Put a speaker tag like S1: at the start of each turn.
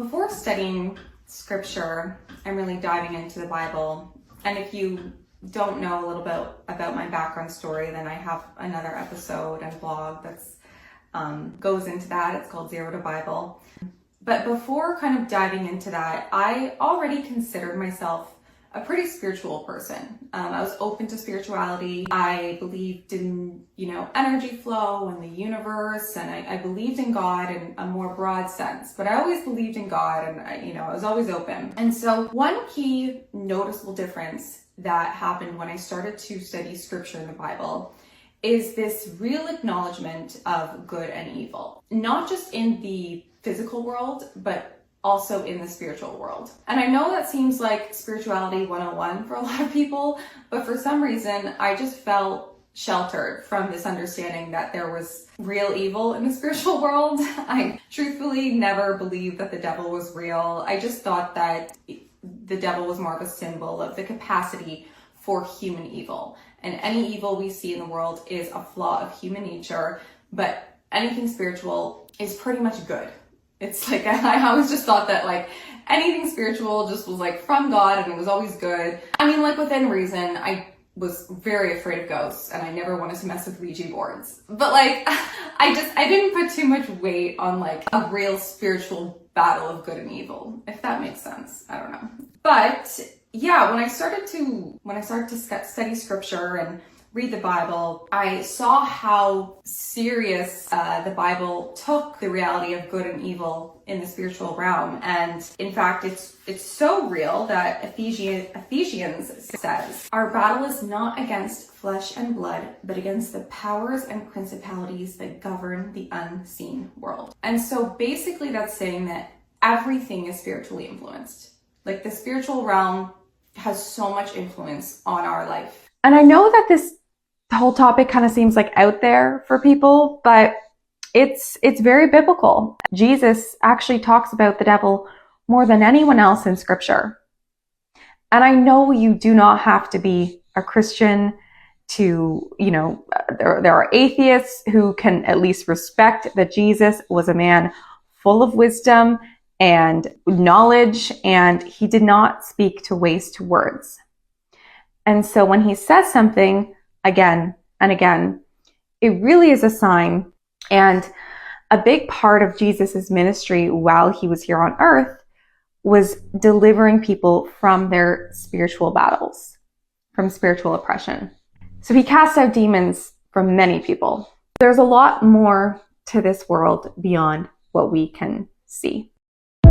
S1: Before studying scripture and really diving into the Bible, and if you don't know a little bit about my background story, then I have another episode and blog that's goes into that. It's called Zero to Bible. But before kind of diving into that, I already considered myself a pretty spiritual person. I was open to spirituality. I believed in, energy flow and the universe, and I believed in God in a more broad sense. But I always believed in God, and I was always open. And so one key noticeable difference that happened when I started to study scripture in the Bible is this real acknowledgement of good and evil, not just in the physical world, but also in the spiritual world. And I know that seems like spirituality 101 for a lot of people, but for some reason, I just felt sheltered from this understanding that there was real evil in the spiritual world. I truthfully never believed that the devil was real. I just thought that the devil was more of a symbol of the capacity for human evil. And any evil we see in the world is a flaw of human nature, but anything spiritual is pretty much good. It's like, I always just thought that anything spiritual just was from God and it was always good. I mean, within reason, I was very afraid of ghosts and I never wanted to mess with Ouija boards. But I didn't put too much weight on a real spiritual battle of good and evil, if that makes sense. I don't know. But yeah, when I started to study scripture and read the Bible, I saw how serious the Bible took the reality of good and evil in the spiritual realm. And in fact, it's so real that Ephesians says, "Our battle is not against flesh and blood, but against the powers and principalities that govern the unseen world." And so basically that's saying that everything is spiritually influenced. The spiritual realm has so much influence on our life.
S2: And I know that this whole topic kind of seems out there for people, but it's very biblical. Jesus actually talks about the devil more than anyone else in scripture. And I know you do not have to be a Christian to, there are atheists who can at least respect that Jesus was a man full of wisdom and knowledge, and he did not speak to waste words. And so when he says something again and again, it really is a sign. And a big part of Jesus's ministry while he was here on earth was delivering people from their spiritual battles, from spiritual oppression. So he cast out demons from many people. There's a lot more to this world beyond what we can see.